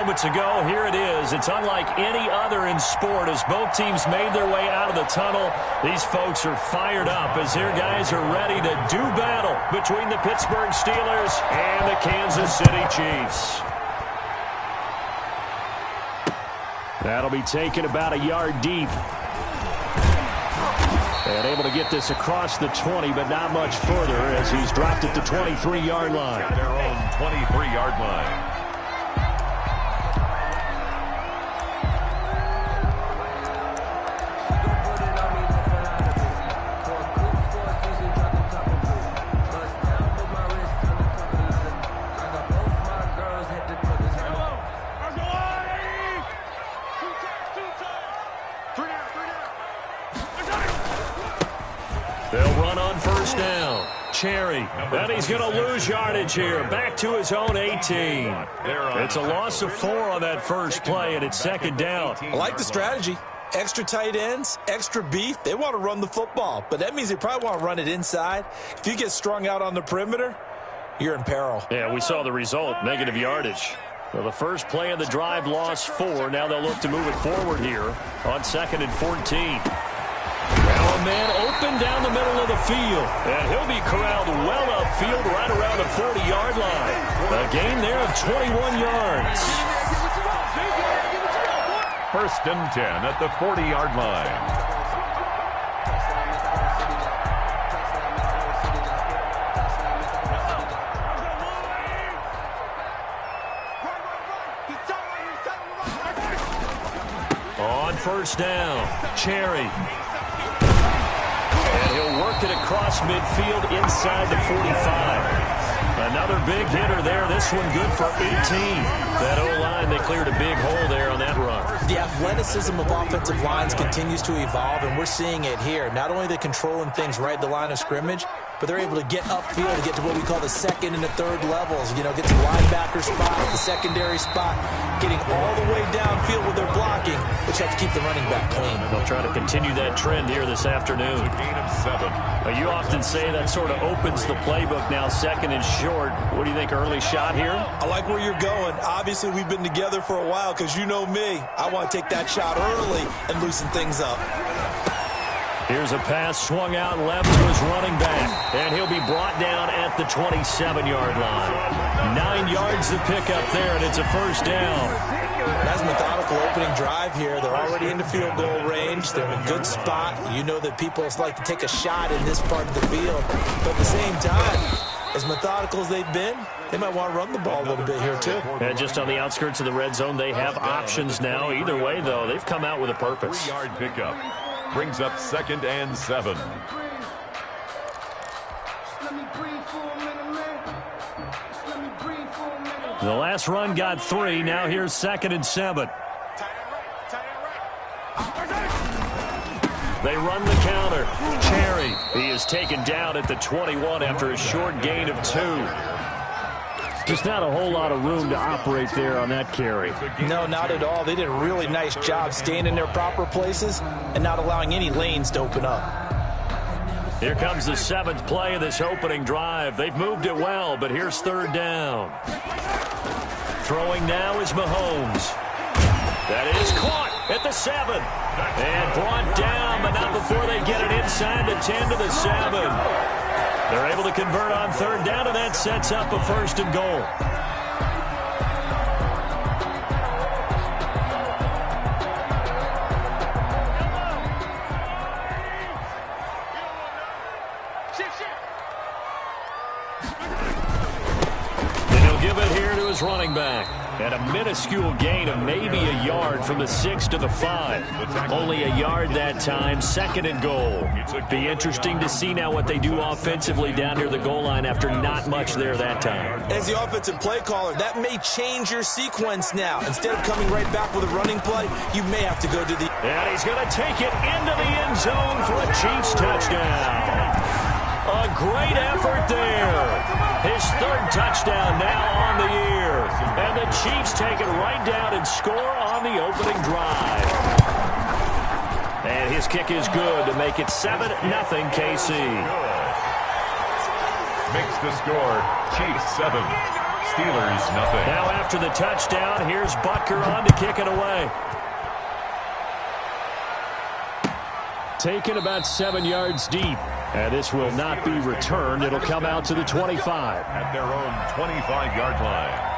moments ago. Here it is. It's unlike any other in sport as both teams made their way out of the tunnel. These folks are fired up as their guys are ready to do battle between the Pittsburgh Steelers and the Kansas City Chiefs. That'll be taken about a yard deep. And able to get this across the 20, but not much further as he's dropped at the 23-yard line. At their own 23-yard line. They'll run on first down. Cherry. And he's going to lose yardage here. Back to his own 18. It's a loss of 4 on that first play, and it's second down. I like the strategy. Extra tight ends, extra beef. They want to run the football, but that means they probably want to run it inside. If you get strung out on the perimeter, you're in peril. Yeah, we saw the result, negative yardage. Well, the first play of the drive lost 4. Now they'll look to move it forward here on 2nd and 14. Now a man open down the middle of the field. And he'll be corralled well upfield right around the 40-yard line. A gain there of 21 yards. First and 10 at the 40-yard line. On first down, Cherry. And he'll work it across midfield inside the 45. Another big hitter there. This one good for 18. That O-line, they cleared a big hole there on that run. The athleticism of offensive lines continues to evolve, and we're seeing it here. Not only are they controlling things right at the line of scrimmage, but they're able to get upfield to get to what we call the second and the third levels. You know, get to the linebacker spot, the secondary spot, getting all the way downfield with their blocking, which have to keep the running back clean. They'll try to continue that trend here this afternoon. A gain of 7. You often say that sort of opens the playbook now, second and short. What do you think, early shot here? I like where you're going. Obviously, we've been together for a while because you know me. I want to take that shot early and loosen things up. Here's a pass swung out left to his running back. And he'll be brought down at the 27-yard line. 9 yards to pick up there, and it's a first down. That's a methodical opening drive here. They're already into field goal range. They're in a good spot. You know that people like to take a shot in this part of the field. But at the same time, as methodical as they've been, they might want to run the ball a little bit here, too. And just on the outskirts of the red zone, they have options now. Either way, though, they've come out with a purpose. 3-yard pickup. Brings up 2nd and 7. The last run got 3. Now here's 2nd and 7. They run the counter. Cherry. He is taken down at the 21 after a short gain of 2. Just not a whole lot of room to operate there on that carry. No, not at all. They did a really nice job staying in their proper places and not allowing any lanes to open up. Here comes the 7th play of this opening drive. They've moved it well, but here's 3rd down. Throwing now is Mahomes. That is caught at the 7. And brought down, but not before they get it inside the 10 to the 7. They're able to convert on 3rd down, and that sets up a 1st and goal. And he'll give it here to his running back. And a minuscule gain of maybe a yard from the 6 to the 5. Only a yard that time, 2nd and goal. Be interesting to see now what they do offensively down near the goal line after not much there that time. As the offensive play caller, that may change your sequence now. Instead of coming right back with a running play, you may have to go to the... And he's going to take it into the end zone for a Chiefs touchdown. A great effort there. His 3rd touchdown now on the year. And the Chiefs take it right down and score on the opening drive. And his kick is good to make it 7-0 KC. Makes the score Chiefs 7, Steelers nothing. Now after the touchdown, here's Butker on to kick it away. Taken about 7 yards deep. And this will not be returned. It'll come out to the 25. At their own 25-yard line.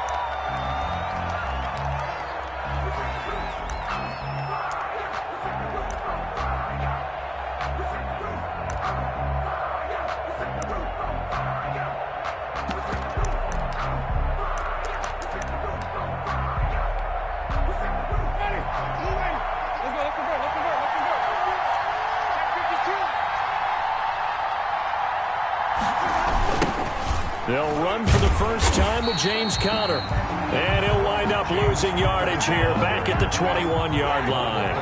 They'll run for the first time with James Conner. And he'll wind up losing yardage here back at the 21-yard line.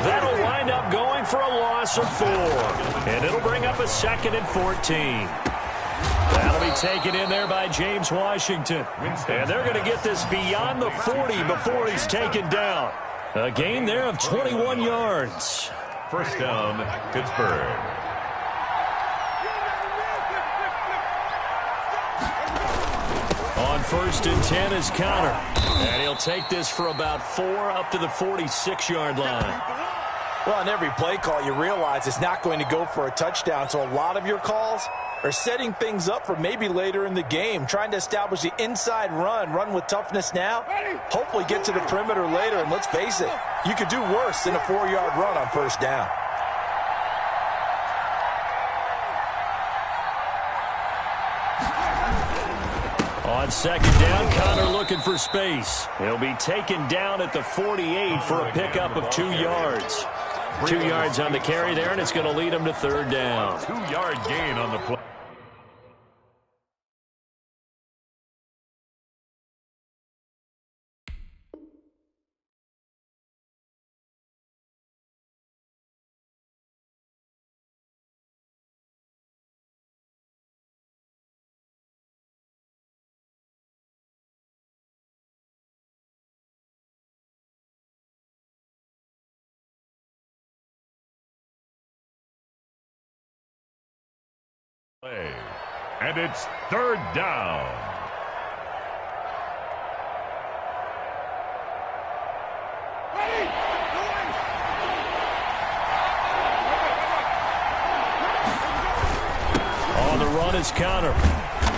That'll wind up going for a loss of 4. And it'll bring up a 2nd and 14. That'll be taken in there by James Washington. And they're going to get this beyond the 40 before he's taken down. A gain there of 21 yards. First down, Pittsburgh. On 1st and 10 is Conner. And he'll take this for about 4 up to the 46-yard line. Well, on every play call, you realize it's not going to go for a touchdown. So a lot of your calls are setting things up for maybe later in the game, trying to establish the inside run with toughness now, hopefully get to the perimeter later. And let's face it, you could do worse than a 4-yard run on 1st down. On 2nd down, Conner looking for space. He'll be taken down at the 48 for a pickup of 2 yards. 2 yards on the carry there, and it's going to lead him to 3rd down. 2-yard gain on the play. And it's 3rd down. On the run is Conner.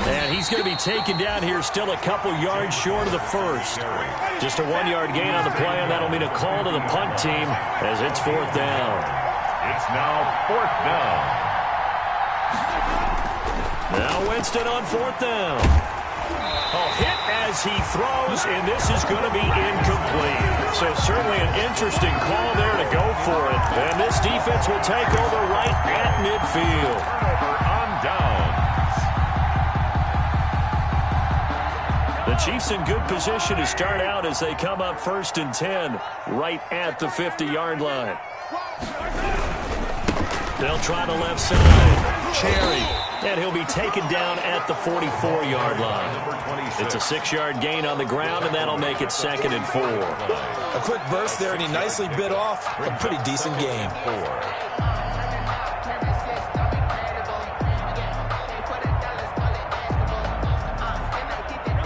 And he's going to be taken down here still a couple yards short of the 1st. Just a 1-yard gain on the play, and that'll mean a call to the punt team as it's 4th down. It's now 4th down. Now Winston on 4th down. Hit as he throws, and this is going to be incomplete. So certainly an interesting call there to go for it. And this defense will take over right at midfield. Turnover on downs. The Chiefs in good position to start out as they come up 1st and 10 right at the 50-yard line. They'll try the left side. Cherry. And he'll be taken down at the 44-yard line. It's a 6-yard gain on the ground, and that'll make it 2nd and 4. A quick burst there, and he nicely bit off a pretty decent game.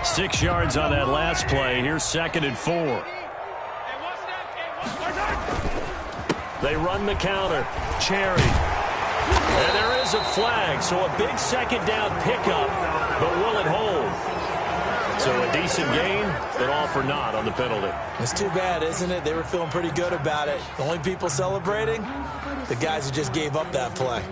6 yards on that last play. Here's 2nd and 4. They run the counter. Cherry. And there is a flag, so a big 2nd down pickup, but will it hold? So a decent gain, but all for naught on the penalty. It's too bad, isn't it? They were feeling pretty good about it. The only people celebrating, the guys who just gave up that play.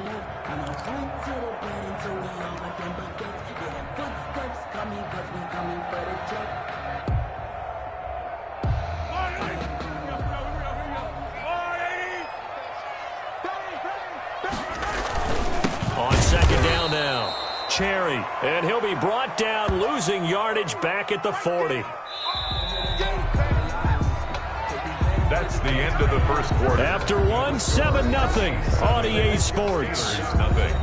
Cherry, and he'll be brought down, losing yardage back at the 40. That's the end of the 1st quarter. After 7-0 on EA Sports. Nothing.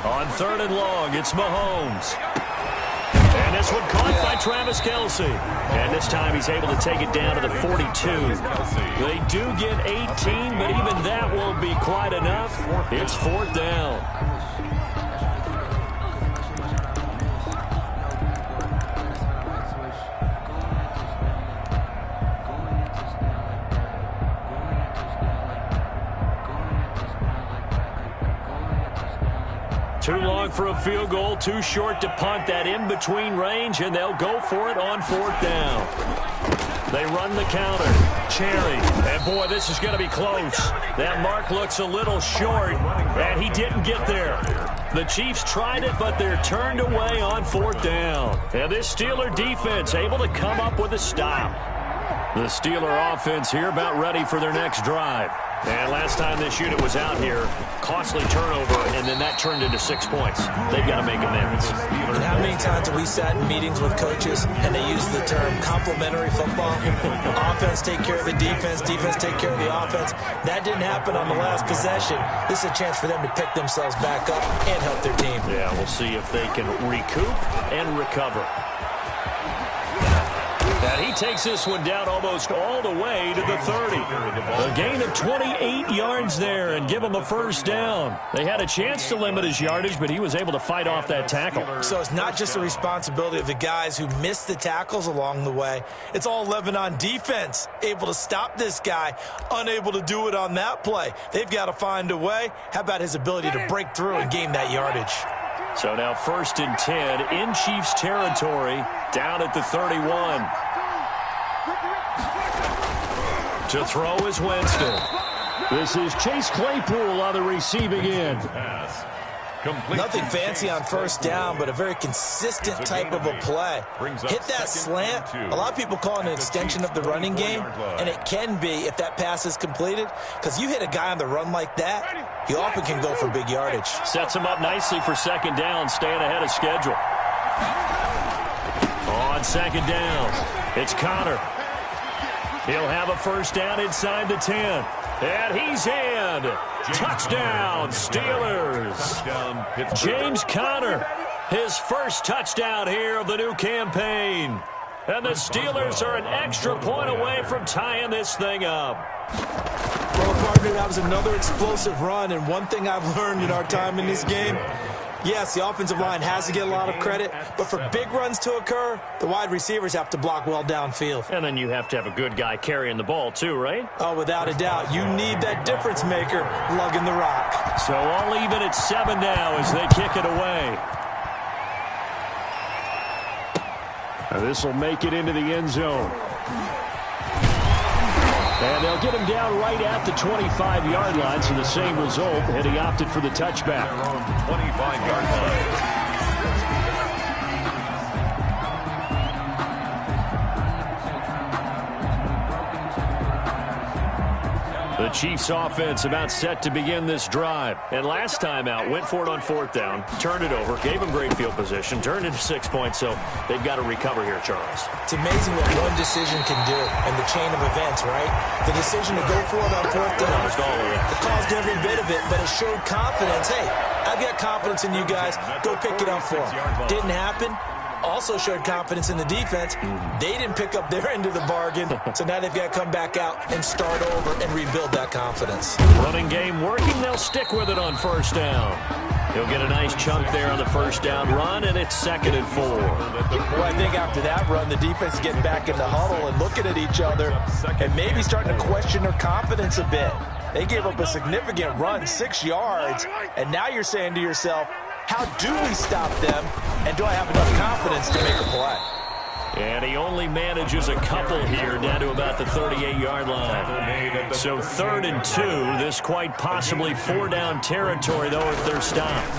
On 3rd and long. It's Mahomes. And this one caught by Travis Kelce. And this time he's able to take it down to the 42. They do get 18, but even that won't be quite enough. It's 4th down. Too long for a field goal, too short to punt that in-between range, and they'll go for it on 4th down. They run the counter. Cherry. And, boy, this is going to be close. That mark looks a little short, and he didn't get there. The Chiefs tried it, but they're turned away on 4th down. And this Steeler defense able to come up with a stop. The Steeler offense here about ready for their next drive. And last time this unit was out here, costly turnover, and then that turned into 6 points. They've got to make amends. And how many times have we sat in meetings with coaches and they use the term complementary football? Offense take care of the defense, defense take care of the offense. That didn't happen on the last possession. This is a chance for them to pick themselves back up and help their team. Yeah, we'll see if they can recoup and recover. And he takes this one down almost all the way to the 30. A gain of 28 yards there and give him a 1st down. They had a chance to limit his yardage, but he was able to fight off that tackle. So it's not just the responsibility of the guys who missed the tackles along the way. It's all 11 on defense, able to stop this guy, unable to do it on that play. They've got to find a way. How about his ability to break through and gain that yardage? So now 1st and 10 in Chiefs territory, down at the 31. To throw is Winston. This is Chase Claypool on the receiving end. Nothing fancy on 1st down, but a very consistent type of a play. Hit that slant. A lot of people call it an extension of the running game, and it can be if that pass is completed, because you hit a guy on the run like that, he often can go for big yardage. Sets him up nicely for 2nd down, staying ahead of schedule. On 2nd down, it's Connor. He'll have a 1st down inside the 10. And he's in. Touchdown, Steelers. James Conner, his 1st touchdown here of the new campaign. And the Steelers are an extra point away from tying this thing up. Well, partner, that was another explosive run, and one thing I've learned in our time in this game, yes, the offensive line has to get a lot of credit, but for big runs to occur, the wide receivers have to block well downfield. And then you have to have a good guy carrying the ball too, right? Oh, without a doubt. You need that difference maker lugging the rock. So all even at 7 now as they kick it away. This will make it into the end zone. And they'll get him down right at the 25-yard line, so the same result, and he opted for the touchback. 25-yard line. The Chiefs offense about set to begin this drive. And last time out, went for it on 4th down, turned it over, gave them great field position, turned into 6 points, so they've got to recover here, Charles. It's amazing what one decision can do in the chain of events, right? The decision to go for it on 4th down, it caused every bit of it, but it showed confidence. Hey, I've got confidence in you guys. Go pick it up for them. Didn't happen. Also showed confidence in the defense. They didn't pick up their end of the bargain, so now they've got to come back out and start over and rebuild that confidence. Running game working. They'll stick with it on 1st down. He'll get a nice chunk there on the 1st down run, and it's 2nd and 4. Well, I think after that run, the defense is getting back in the huddle and looking at each other and maybe starting to question their confidence a bit. They gave up a significant run, 6 yards, and now you're saying to yourself, how do we stop them, and do I have enough confidence to make a play? And he only manages a couple here down to about the 38-yard line. So 3rd and 2, this quite possibly 4-down territory, though, if they're stopped.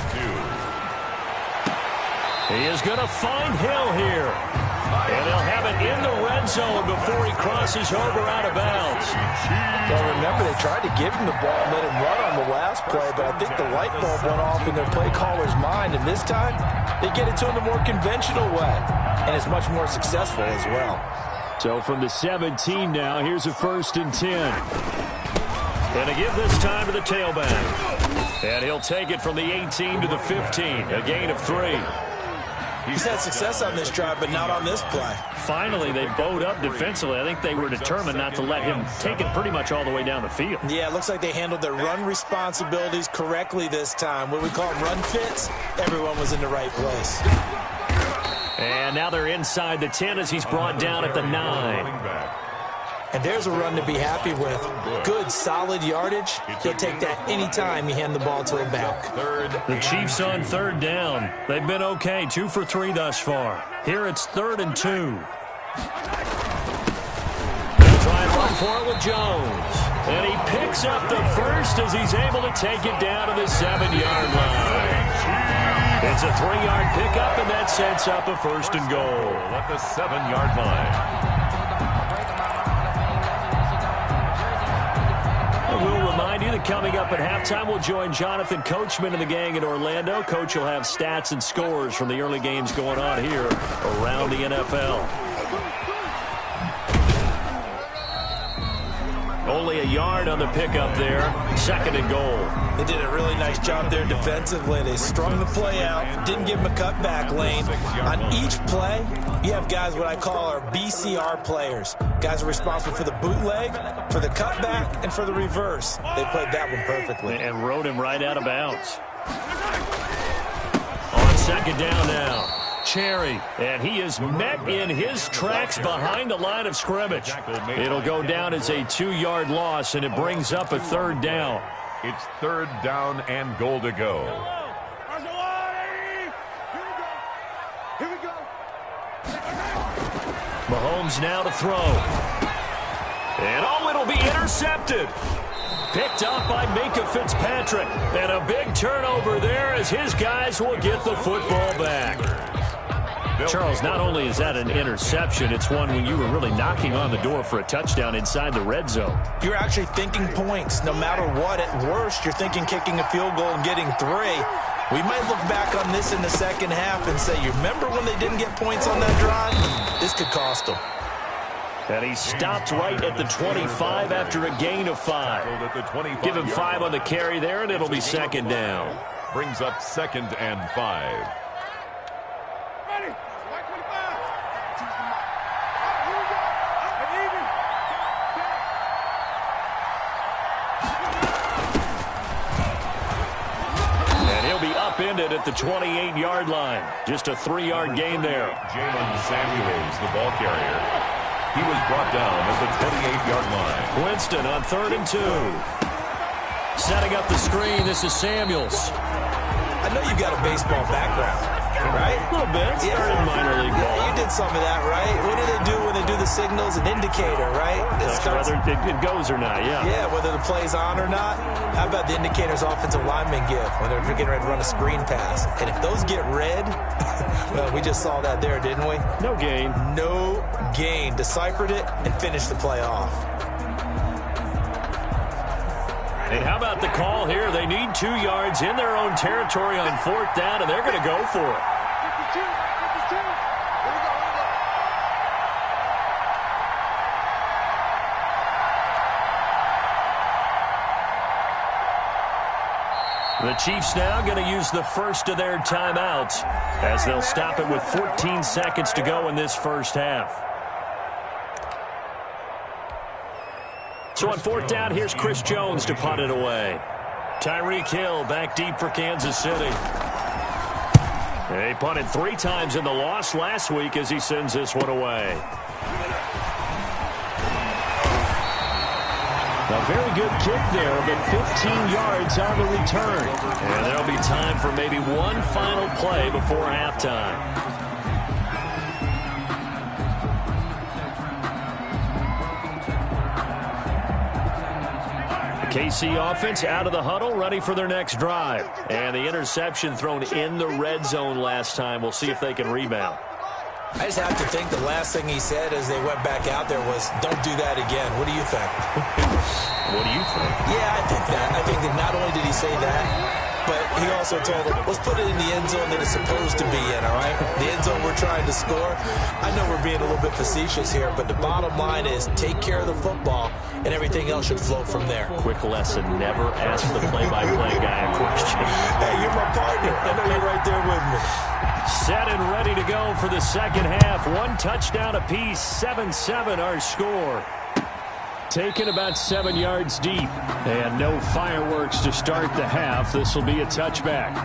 He is going to find Hill here. And they'll have it in the red zone before he crosses over out of bounds. Well, remember, they tried to give him the ball and let him run on the last play, but I think the light bulb went off in their play caller's mind, and this time they get it to him the more conventional way, and it's much more successful as well. So from the 17 now, here's a 1st and 10. And to give this time to the tailback. And he'll take it from the 18 to the 15, a gain of 3. He's had success on this drive, but not on this play. Finally, they bowed up defensively. I think they were determined not to let him take it pretty much all the way down the field. Yeah, it looks like they handled their run responsibilities correctly this time. What we call them run fits, everyone was in the right place. And now they're inside the 10 as he's brought down at the 9. And there's a run to be happy with. Good, solid yardage. He'll take that anytime you hand the ball to him back. The Chiefs on 3rd down. They've been okay, 2 for 3 thus far. Here it's 3rd and 2. They'll try and run for it with Jones. And he picks up the first as he's able to take it down to the 7-yard line. It's a 3-yard pickup, and that sets up a 1st and goal. At the 7-yard line. We'll remind you that coming up at halftime, we'll join Jonathan Coachman and the gang in Orlando. Coach will have stats and scores from the early games going on here around the NFL. Only a yard on the pickup there. 2nd and goal. They did a really nice job there defensively. They strung the play out, didn't give them a cutback lane. On each play, you have guys what I call our BCR players. Guys are responsible for the bootleg, for the cutback, and for the reverse. They played that one perfectly. And rode him right out of bounds. On 2nd down now. Cherry, and he is met in his tracks behind the line of scrimmage. It'll go down as a 2-yard loss, and it brings up a 3rd down. It's 3rd down and goal to go. Mahomes now to throw. And it'll be intercepted. Picked up by Minkah Fitzpatrick. And a big turnover there as his guys will get the football back. Charles, not only is that an interception, it's one when you were really knocking on the door for a touchdown inside the red zone. You're actually thinking points. No matter what, at worst, you're thinking kicking a field goal and getting 3. We might look back on this in the second half and say, you remember when they didn't get points on that drive? This could cost them. And he stopped right at the 25 after a gain of 5. Give him 5 on the carry there, and it'll be 2nd down. Brings up 2nd and 5. Upended at the 28-yard line. Just a 3-yard gain there. Jalen Samuels, the ball carrier. He was brought down at the 28-yard line. Winston on 3rd and 2. Setting up the screen, this is Samuels. I know you got a baseball background, right? A little bit. Started in minor league ball. Yeah, you did some of that, right? What do they do when they do the signals? An indicator, right? Whether it goes or not, yeah. Yeah, whether the play's on or not. How about the indicators offensive linemen give when they're getting ready to run a screen pass? And if those get red, well, we just saw that there, didn't we? No gain. No gain. Deciphered it and finished the play off. And how about the call here? They need 2 yards in their own territory on 4th down, and they're going to go for it. The Chiefs now going to use the first of their timeouts as they'll stop it with 14 seconds to go in this first half. So on 4th down, here's Chris Jones to punt it away. Tyreek Hill back deep for Kansas City. They punted 3 times in the loss last week as he sends this one away. A very good kick there, but 15 yards on the return. And there'll be time for maybe one final play before halftime. KC offense out of the huddle, ready for their next drive. And the interception thrown in the red zone last time. We'll see if they can rebound. I just have to think the last thing he said as they went back out there was, don't do that again. What do you think? What do you think? Yeah, I think that. I think that not only did he say that, but he also told them, let's put it in the end zone that it's supposed to be in, all right? The end zone we're trying to score. I know we're being a little bit facetious here, but the bottom line is take care of the football, and everything else should flow from there. Quick lesson, never ask the play-by-play guy a question. Hey, you're my partner. I know you're right there with me. Set and ready to go for the second half. One touchdown apiece, 7-7 our score. Taken about 7 yards deep. And no fireworks to start the half. This will be a touchback.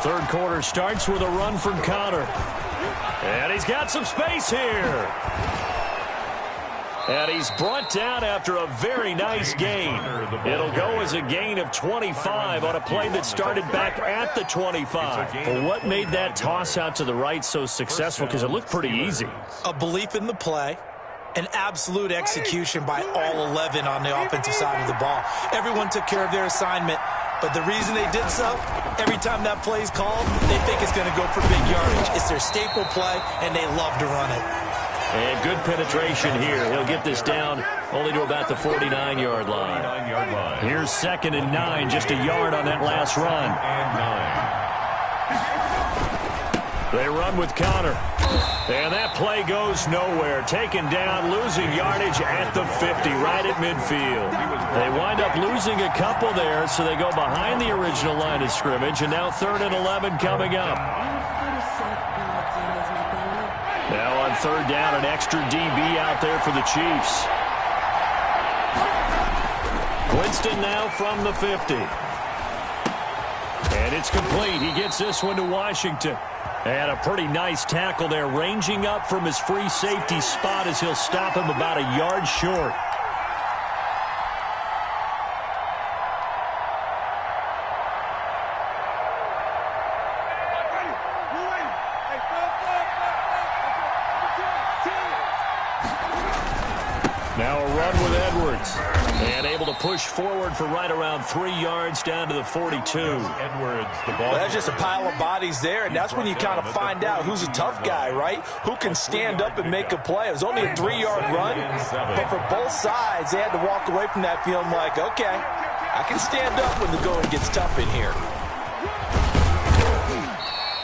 Third quarter starts with a run from Connor. And he's got some space here. And he's brought down after a very nice gain. It'll go as a gain of 25 on a play that started back at the 25. Well, what made that toss out to the right so successful? Because it looked pretty easy. A belief in the play. An absolute execution by all 11 on the offensive side of the ball. Everyone took care of their assignment. But the reason they did so, every time that play is called, they think it's going to go for big yardage. It's their staple play, and they love to run it. And good penetration here. He'll get this down only to about the 49-yard line. Here's 2nd and 9, just a yard on that last run. They run with Connor. And that play goes nowhere. Taken down, losing yardage at the 50, right at midfield. They wind up losing a couple there, so they go behind the original line of scrimmage, and now 3rd and 11 coming up. Now on 3rd down, an extra DB out there for the Chiefs. Winston now from the 50. And it's complete. He gets this one to Washington. And a pretty nice tackle there, ranging up from his free safety spot as he'll stop him about a yard short. Now a run with Edwards. And able to push forward for right around 3 yards down to the 42. Edwards, the ball. Well, that's just a pile of bodies there, and that's when you kind of find out who's a tough guy, right? Who can stand up and make a play. It was only a 3-yard run, but for both sides, they had to walk away from that feeling like, okay, I can stand up when the going gets tough in here.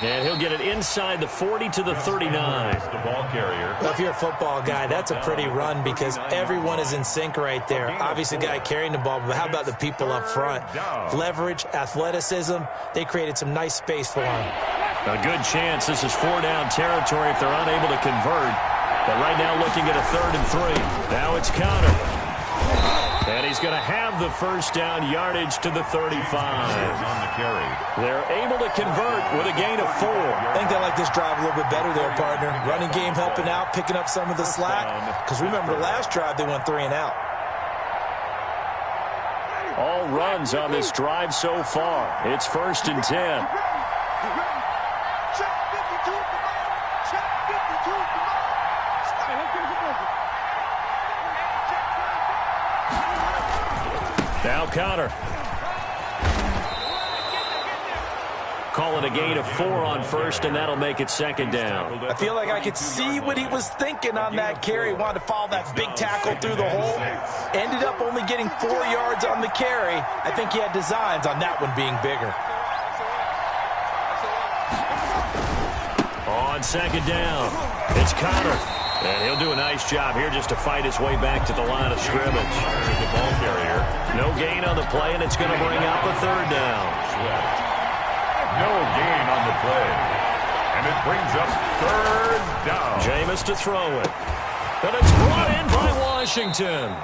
And he'll get it inside the 40 to the 39. The ball carrier. Well, if you're a football guy, that's a pretty run because everyone is in sync right there. Obviously, the guy carrying the ball, but how about the people up front? Leverage, athleticism, they created some nice space for him. A good chance this is 4-down territory if they're unable to convert. But right now looking at a 3rd and 3. Now it's Connor. And he's going to have the 1st down, yardage to the 35. On the carry. They're able to convert with a gain of 4. I think they like this drive a little bit better there, partner. Running game helping out, picking up some of the slack. Because remember, the last drive they went 3 and out. All runs on this drive so far. It's 1st and 10. Now Connor. Call it a gain of 4 on 1st, and that'll make it 2nd down. I feel like I could see what he was thinking on that carry. He wanted to follow that big tackle through the hole. Ended up only getting 4 yards on the carry. I think he had designs on that one being bigger. On 2nd down, it's Connor. And he'll do a nice job here just to fight his way back to the line of scrimmage. The ball carrier. No gain on the play, and it's going to bring up a 3rd down. No gain on the play. And it brings up 3rd down. Jameis to throw it. And it's brought in by Washington.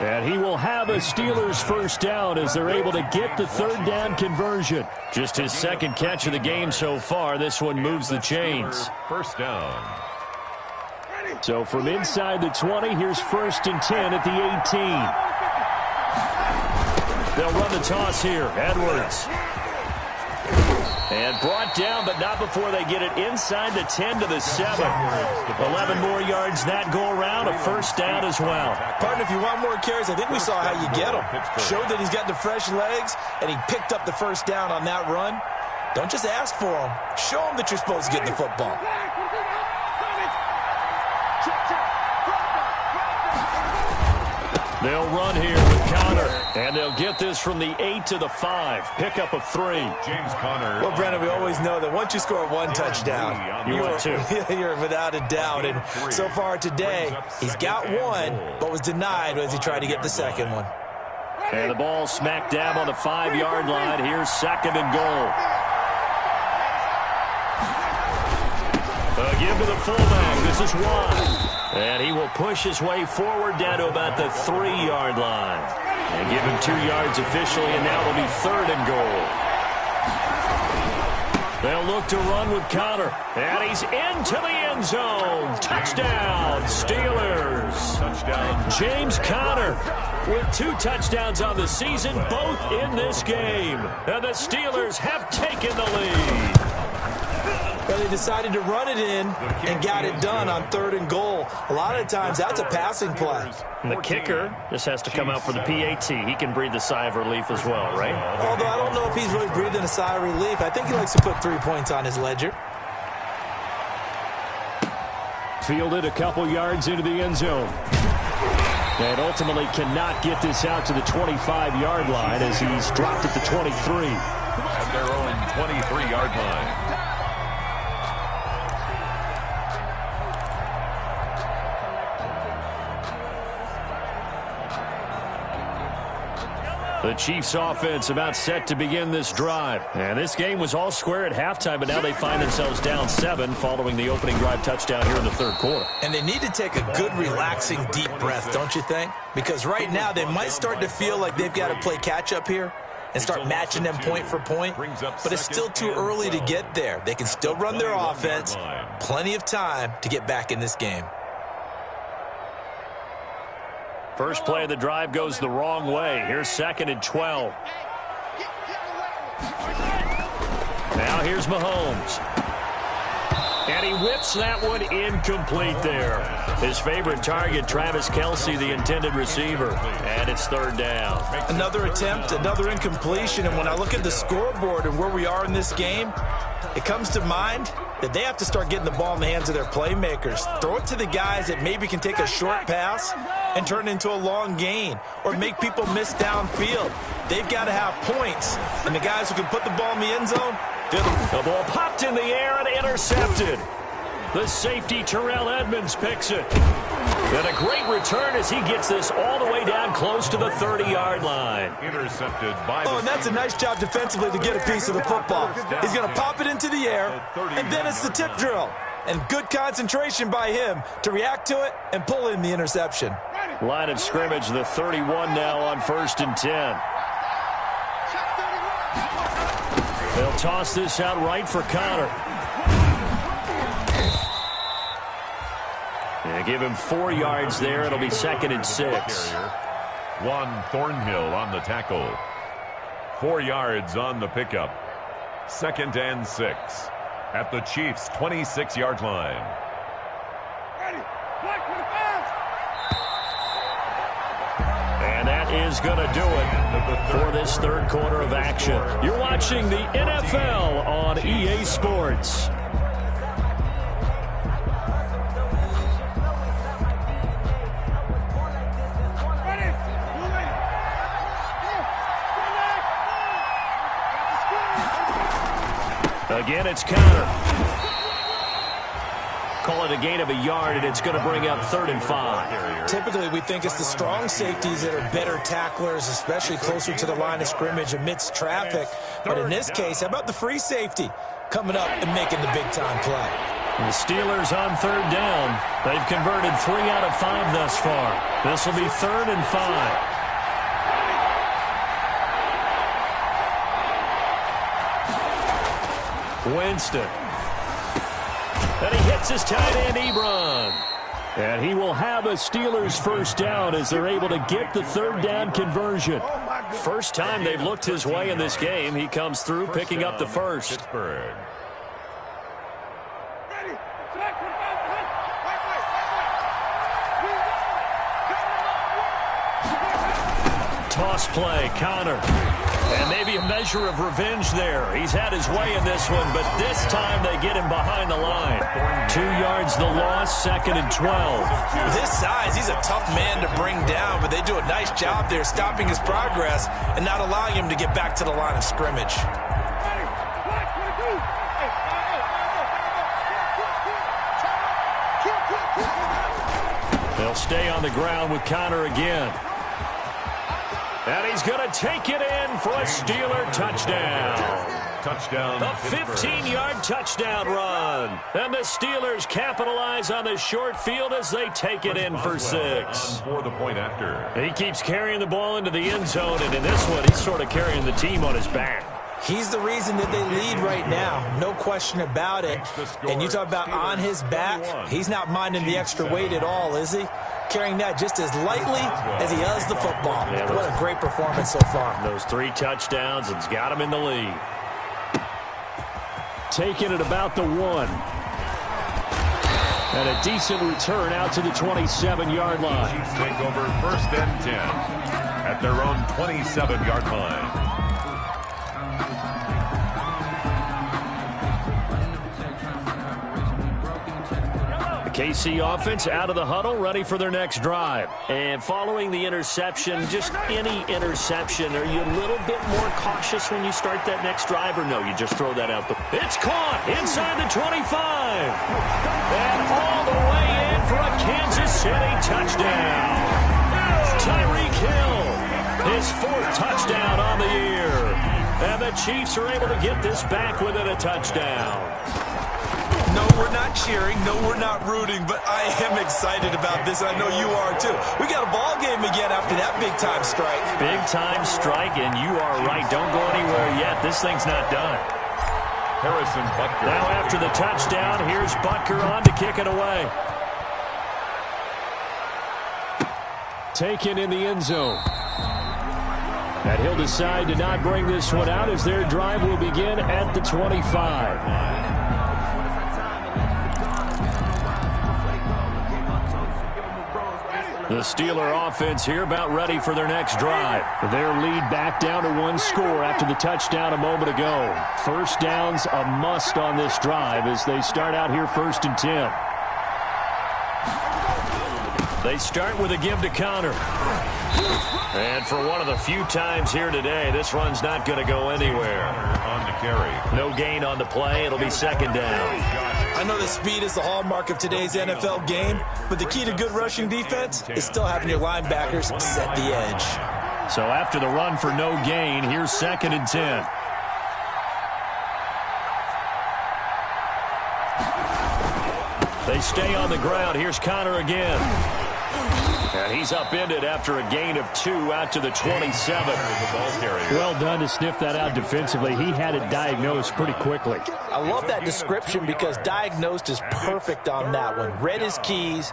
And he will have a Steelers 1st down as they're able to get the 3rd down conversion. Just his 2nd catch of the game so far. This one moves the chains. 1st down. So from inside the 20, here's 1st and 10 at the 18. They'll run the toss here. Edwards. And brought down, but not before they get it inside the 10 to the 7. 11 more yards that go around, a 1st down as well. Partner, if you want more carries, I think we saw how you get them. Showed that he's got the fresh legs, and he picked up the 1st down on that run. Don't just ask for them. Show them that you're supposed to get the football. They'll run here with Connor, and they'll get this from the 8 to the 5. Pickup of 3. James Conner. Well, Brennan, we always know that once you score one touchdown, you're without a doubt. And so far today, he's got one, but was denied as he tried to get the second one. And the ball smack dab on the 5-yard line. Here's 2nd and goal. Give to the fullback. This is Watt. And he will push his way forward down to about the 3-yard line. And give him 2 yards officially, and now it'll be 3rd and goal. They'll look to run with Connor. And he's into the end zone. Touchdown, Steelers. Touchdown. James Conner with 2 touchdowns on the season, both in this game. And the Steelers have taken the lead. But they decided to run it in and got it done on 3rd and goal. A lot of times, that's a passing play. The kicker just has to come out for the PAT. He can breathe a sigh of relief as well, right? Although I don't know if he's really breathing a sigh of relief. I think he likes to put 3 points on his ledger. Fielded a couple yards into the end zone. And ultimately cannot get this out to the 25-yard line as he's dropped at the 23. At their own 23-yard line. The Chiefs offense about set to begin this drive. And this game was all square at halftime, but now they find themselves down 7 following the opening drive touchdown here in the 3rd quarter. And they need to take a good, relaxing, deep breath, don't you think? Because right now they might start to feel like they've got to play catch-up here and start matching them point for point. But it's still too early to get there. They can still run their offense. Plenty of time to get back in this game. First play of the drive goes the wrong way. Here's 2nd and 12. Now here's Mahomes. And he whips that one incomplete there. His favorite target, Travis Kelce, the intended receiver. And it's 3rd down. Another attempt, another incompletion. And when I look at the scoreboard and where we are in this game, it comes to mind that they have to start getting the ball in the hands of their playmakers. Throw it to the guys that maybe can take a short pass and turn it into a long gain or make people miss downfield. They've got to have points. And the guys who can put the ball in the end zone, the ball popped in the air and intercepted. The safety, Terrell Edmonds, picks it. And a great return as he gets this all the way down close to the 30-yard line. Intercepted by and that's a nice job defensively to get a piece of the football. He's going to pop it into the air, and then it's the tip drill. And good concentration by him to react to it and pull in the interception. Line of scrimmage, the 31 now on 1st and 10. They'll toss this out right for Connor. And give him 4 yards there. It'll be 2nd and 6. Juan Thornhill on the tackle. 4 yards on the pickup. 2nd and 6 at the Chiefs' 26-yard line. And that is going to do it for this 3rd quarter of action. You're watching the NFL on EA Sports. Again, it's Connor. Call it a gain of a yard, and it's going to bring up 3rd and 5. Typically, we think it's the strong safeties that are better tacklers, especially closer to the line of scrimmage amidst traffic. But in this case, how about the free safety coming up and making the big-time play? And the Steelers on 3rd down. They've converted 3 out of 5 thus far. This will be 3rd and 5. Winston. And he hits his tight end, Ebron. And he will have a Steelers first down as they're able to get the 3rd down conversion. First time they've looked his way in this game. He comes through picking up the first. Pittsburgh. Toss play, Connor. And maybe a measure of revenge there. He's had his way in this one, but this time they get him behind the line. 2 yards the loss, 2nd and 12. With his size, he's a tough man to bring down, but they do a nice job there stopping his progress and not allowing him to get back to the line of scrimmage. They'll stay on the ground with Connor again. And he's going to take it in for a Steeler touchdown. Touchdown. A 15-yard touchdown run. And the Steelers capitalize on the short field as they take it in for 6. For the point after. He keeps carrying the ball into the end zone, and in this one, he's sort of carrying the team on his back. He's the reason that they lead right now. No question about it. And you talk about on his back, he's not minding the extra weight at all, is he? Carrying that just as lightly as he does the football. Yeah, what a great performance so far. Those 3 touchdowns, it's got him in the lead. Taking it about the 1. And a decent return out to the 27-yard line. Chiefs take over 1st and 10 at their own 27-yard line. KC offense out of the huddle, ready for their next drive. And following the interception, just any interception, are you a little bit more cautious when you start that next drive, or no, you just throw that out? It's caught inside the 25. And all the way in for a Kansas City touchdown. Tyreek Hill, his 4th touchdown on the year. And the Chiefs are able to get this back within a touchdown. No, we're not cheering. No, we're not rooting, but I am excited about this. I know you are, too. We got a ball game again after that big-time strike. Big-time strike, and you are right. Don't go anywhere yet. This thing's not done. Harrison Butker. Now after the touchdown, here's Butker on to kick it away. Taken in the end zone. And he'll decide to not bring this one out as their drive will begin at the 25. The Steeler offense here about ready for their next drive. Their lead back down to 1 score after the touchdown a moment ago. 1st down's a must on this drive as they start out here 1st and 10. They start with a give to Connor. And for one of the few times here today, this run's not going to go anywhere. On the carry. No gain on the play. It'll be 2nd down. I know that speed is the hallmark of today's NFL game, but the key to good rushing defense is still having your linebackers set the edge. So after the run for no gain, here's 2nd and 10. They stay on the ground. Here's Connor again. And he's upended after a gain of 2 out to the 27. Well done to sniff that out defensively. He had it diagnosed pretty quickly. I love that description because diagnosed is perfect on that one. Read his keys,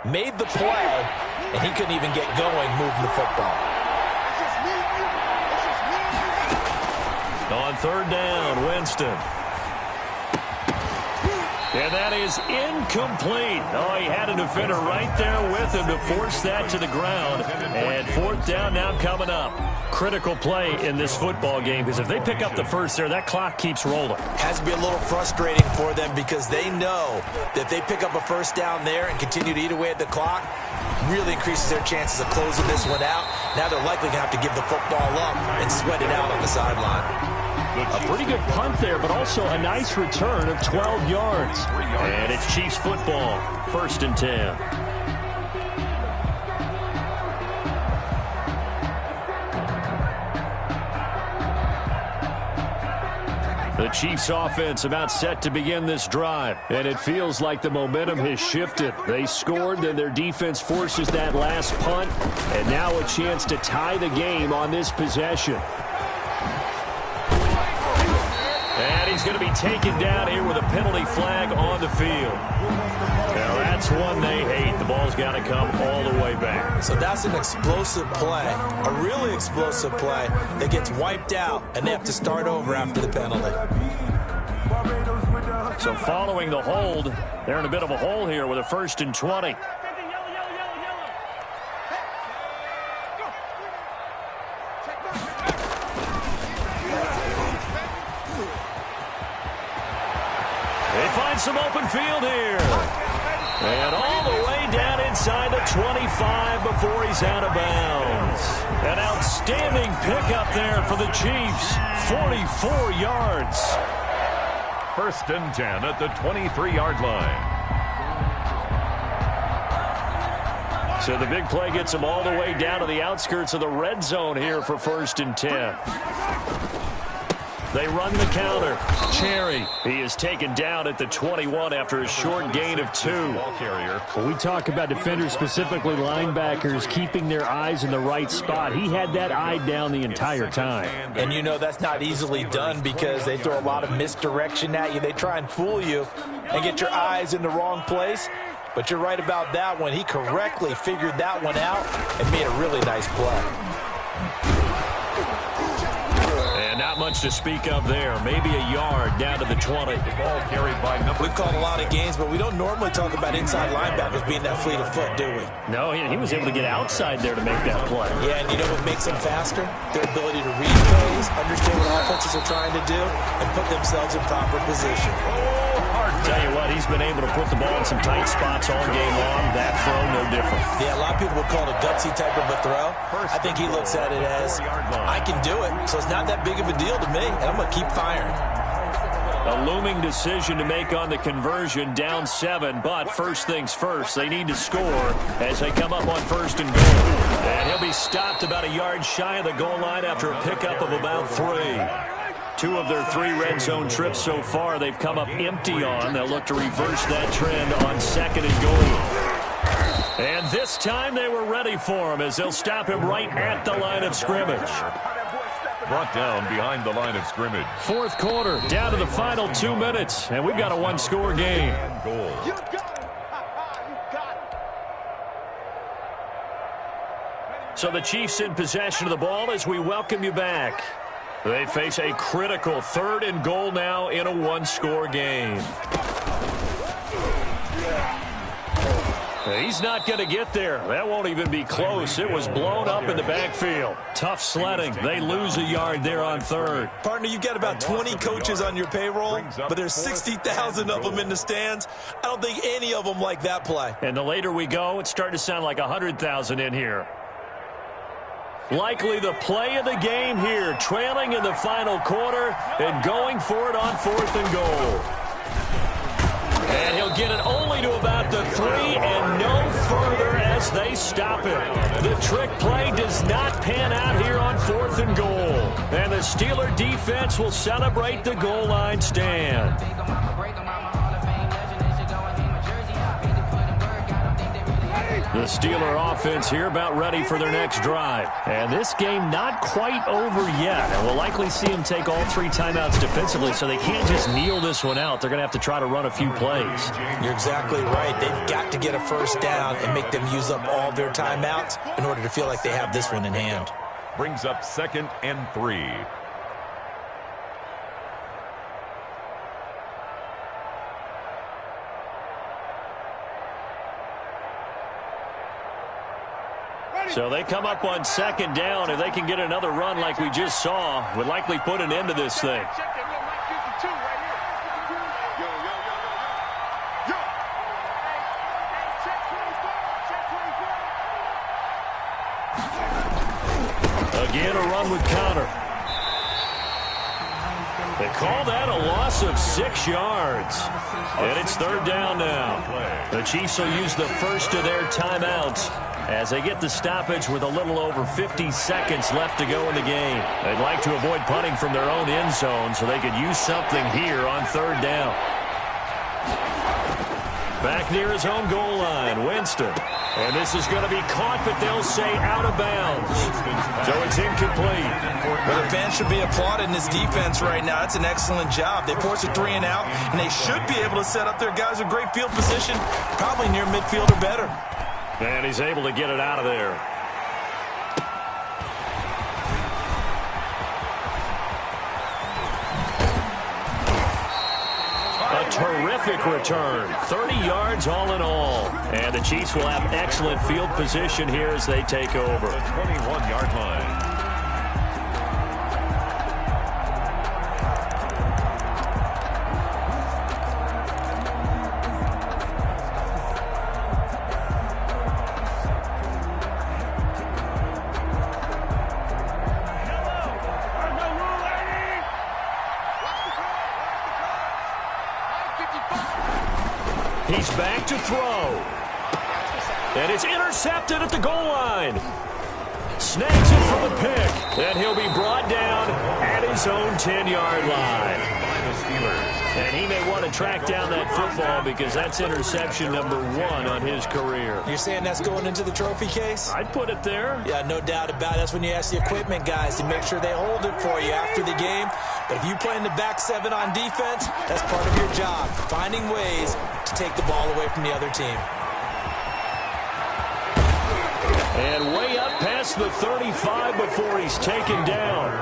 made the play, and he couldn't even get going moving the football. On 3rd down, Winston. And that is incomplete. Oh, he had a defender right there with him to force that to the ground. And 4th down now coming up. Critical play in this football game because if they pick up the first there, that clock keeps rolling. Has to be a little frustrating for them because they know that if they pick up a 1st down there and continue to eat away at the clock, really increases their chances of closing this one out. Now they're likely going to have to give the football up and sweat it out on the sideline. A pretty good punt there, but also a nice return of 12 yards. And it's Chiefs football, 1st and 10. The Chiefs offense about set to begin this drive, and it feels like the momentum has shifted. They scored, then their defense forces that last punt, and now a chance to tie the game on this possession. And he's going to be taken down here with a penalty flag on the field. Now that's one they hate. The ball's got to come all the way back. So that's an explosive play, a really explosive play that gets wiped out, and they have to start over after the penalty. So following the hold, they're in a bit of a hole here with a 1st and 20. find some open field here. And all the way down inside the 25 before he's out of bounds. An outstanding pickup there for the Chiefs. 44 yards. 1st and 10 at the 23-yard line. So the big play gets him all the way down to the outskirts of the red zone here for 1st and 10. They run the counter. Cherry. He is taken down at the 21 after a short gain of 2. Well, we talk about defenders, specifically linebackers, keeping their eyes in the right spot. He had that eye down the entire time. And you know that's not easily done because they throw a lot of misdirection at you. They try and fool you and get your eyes in the wrong place. But you're right about that one. He correctly figured that one out and made a really nice play. And not much to speak of there. Maybe a yard down to the 20. The ball carried by number. We've called a lot of games, but we don't normally talk about inside linebackers being that fleet of foot, do we? No, he was able to get outside there to make that play. Yeah, and you know what makes them faster? Their ability to read plays, understand what offenses are trying to do, and put themselves in proper position. Tell you what, he's been able to put the ball in some tight spots all game long. That throw, no different. Yeah, a lot of people would call it a gutsy type of a throw. I think he looks at it as, I can do it, so it's not that big of a deal to me, and I'm going to keep firing. A looming decision to make on the conversion, down 7, but first things first, they need to score as they come up on 1st and goal. And he'll be stopped about a yard shy of the goal line after a pickup of about 3. 2 of their 3 red zone trips so far they've come up empty on. They'll look to reverse that trend on 2nd and goal. And this time they were ready for him as they'll stop him right at the line of scrimmage. Brought down behind the line of scrimmage. 4th quarter, down to the final 2 minutes, and we've got a 1-score game. Goal. So the Chiefs in possession of the ball as we welcome you back. They face a critical 3rd and goal now in a 1-score game. He's not going to get there. That won't even be close. It was blown up in the backfield. Tough sledding. They lose a yard there on 3rd. Partner, you've got about 20 coaches on your payroll, but there's 60,000 of them in the stands. I don't think any of them like that play. And the later we go, it's starting to sound like 100,000 in here. Likely the play of the game here, trailing in the final quarter and going for it on 4th and goal. And he'll get it only to about the 3 and no further as they stop him. The trick play does not pan out here on 4th and goal. And the Steeler defense will celebrate the goal line stand. The Steeler offense here about ready for their next drive. And this game not quite over yet. And we'll likely see them take all 3 timeouts defensively, so they can't just kneel this one out. They're going to have to try to run a few plays. You're exactly right. They've got to get a first down and make them use up all their timeouts in order to feel like they have this one in hand. Brings up 2nd and 3. So they come up on 2nd down. If they can get another run like we just saw, would likely put an end to this thing. Again, a run with counter. They call that a loss of 6 yards. And it's 3rd down now. The Chiefs will use the first of their timeouts as they get the stoppage with a little over 50 seconds left to go in the game. They'd like to avoid punting from their own end zone so they could use something here on 3rd down. Back near his own goal line, Winston. And this is going to be caught, but they'll say out of bounds. So it's incomplete. Well, the fans should be applauding this defense right now. It's an excellent job. They force a 3 and out, and they should be able to set up their guys with great field position, probably near midfield or better. And he's able to get it out of there. A terrific return. 30 yards all in all. And the Chiefs will have excellent field position here as they take over. The 21-yard line. He's back to throw. And it's intercepted at the goal line. Snags it for the pick. And he'll be brought down at his own 10-yard line. By the Steelers. And he may want to track down that football because that's interception number 1 on his career. You're saying that's going into the trophy case? I'd put it there. Yeah, no doubt about it. That's when you ask the equipment guys to make sure they hold it for you after the game. But if you play in the back 7 on defense, that's part of your job, finding ways to take the ball away from the other team. And way up past the 35 before he's taken down.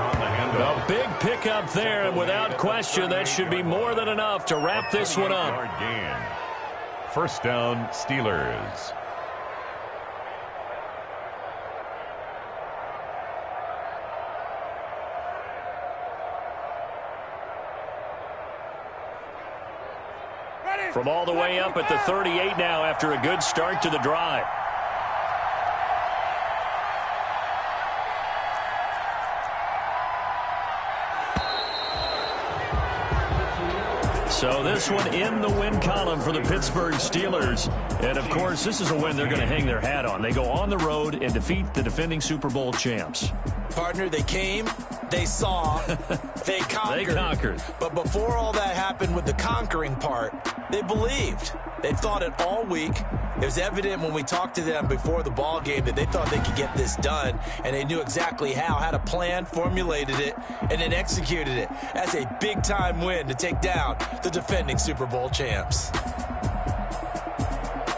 A big pickup there, and without question, that should be more than enough to wrap this one up. First down, Steelers. From all the way up at the 38 now after a good start to the drive. So this one in the win column for the Pittsburgh Steelers. And, of course, this is a win they're going to hang their hat on. They go on the road and defeat the defending Super Bowl champs. Partner, they came, they saw, they conquered. They conquered. But before all that happened with the conquering part, they believed. They thought it all week. It was evident when we talked to them before the ball game that they thought they could get this done, and they knew exactly how, had a plan, formulated it, and then executed it. That's a big-time win to take down the defending Super Bowl champs.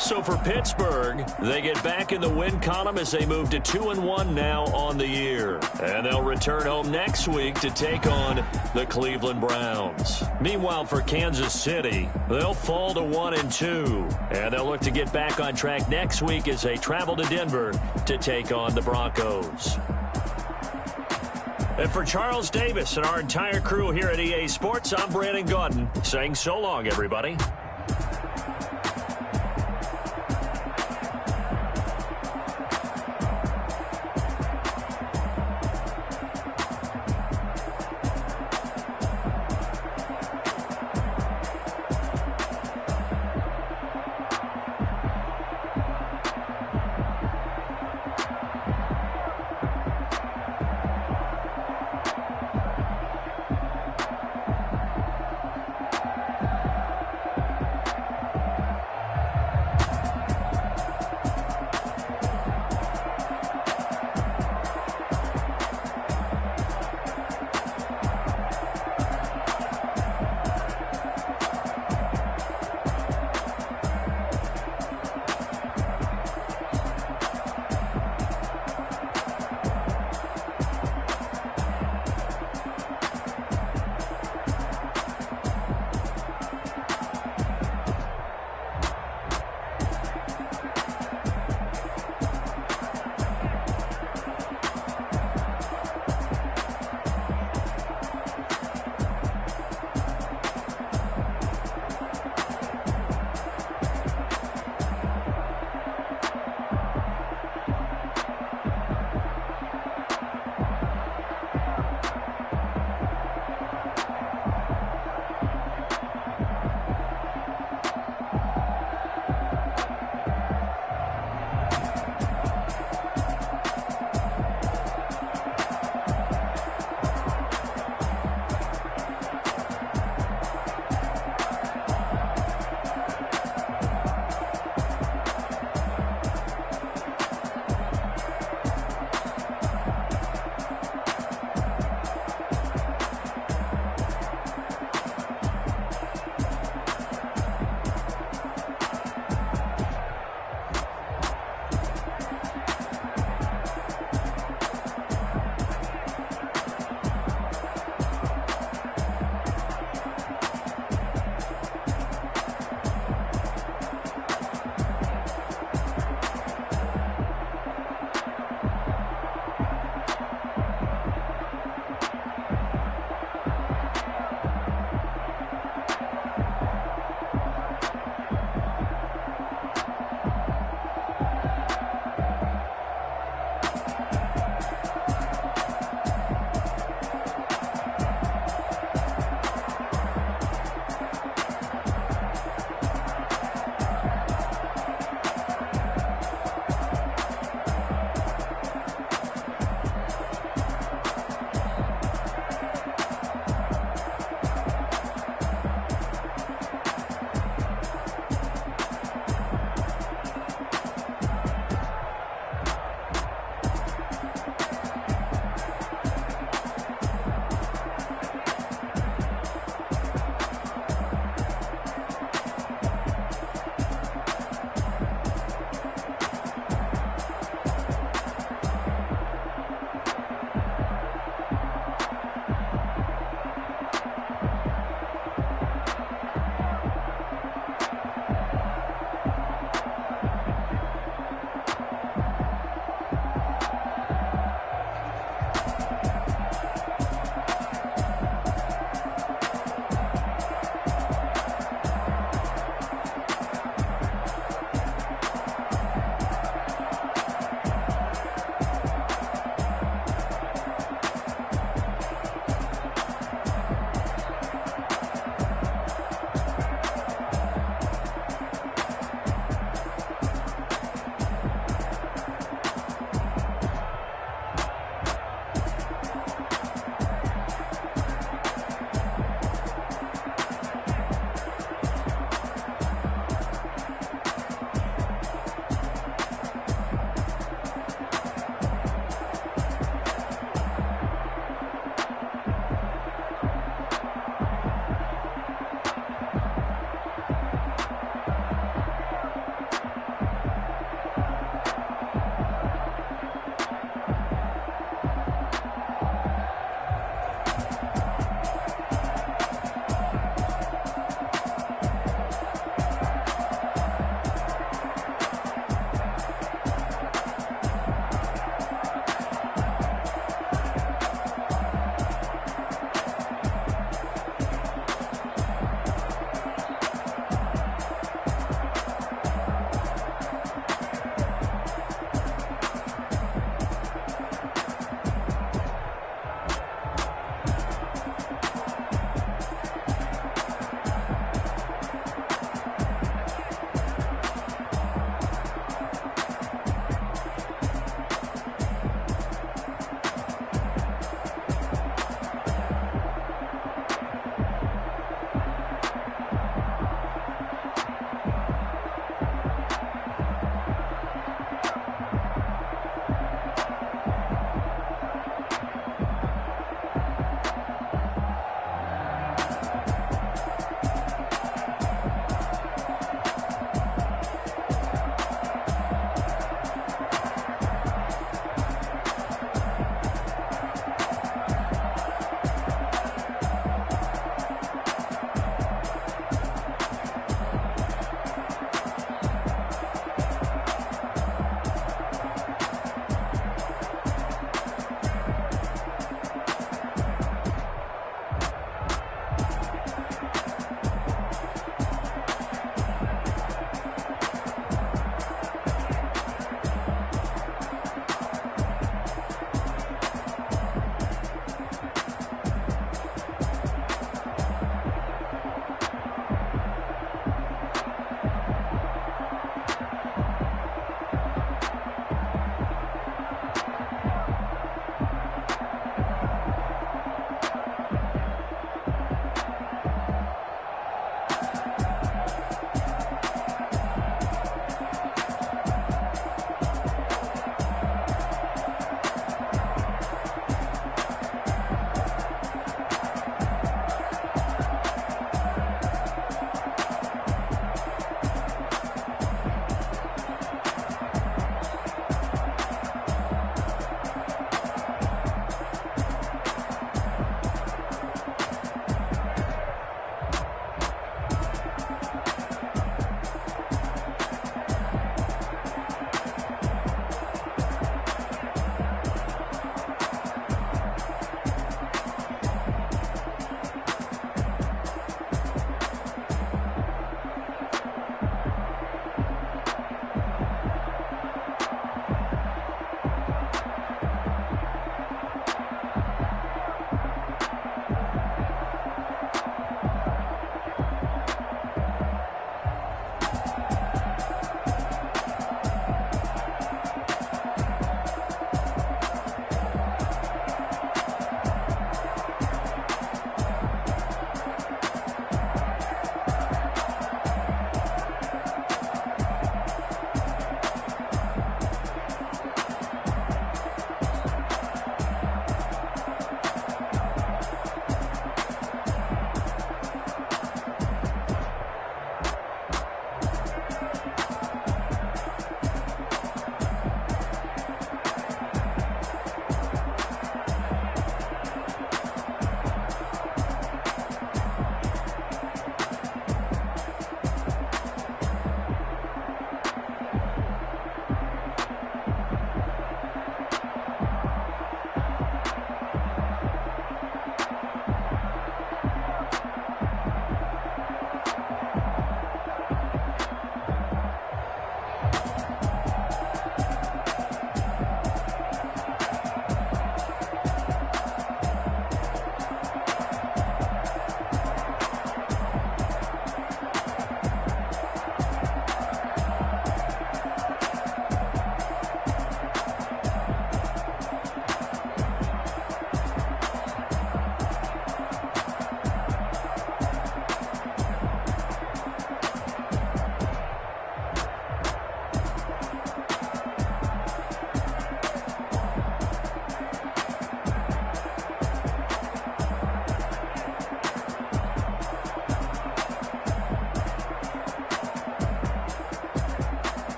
So for Pittsburgh, they get back in the win column as they move to 2-1 now on the year. And they'll return home next week to take on the Cleveland Browns. Meanwhile, for Kansas City, they'll fall to 1-2. And they'll look to get back on track next week as they travel to Denver to take on the Broncos. And for Charles Davis and our entire crew here at EA Sports, I'm Brandon Gaudin saying so long, everybody.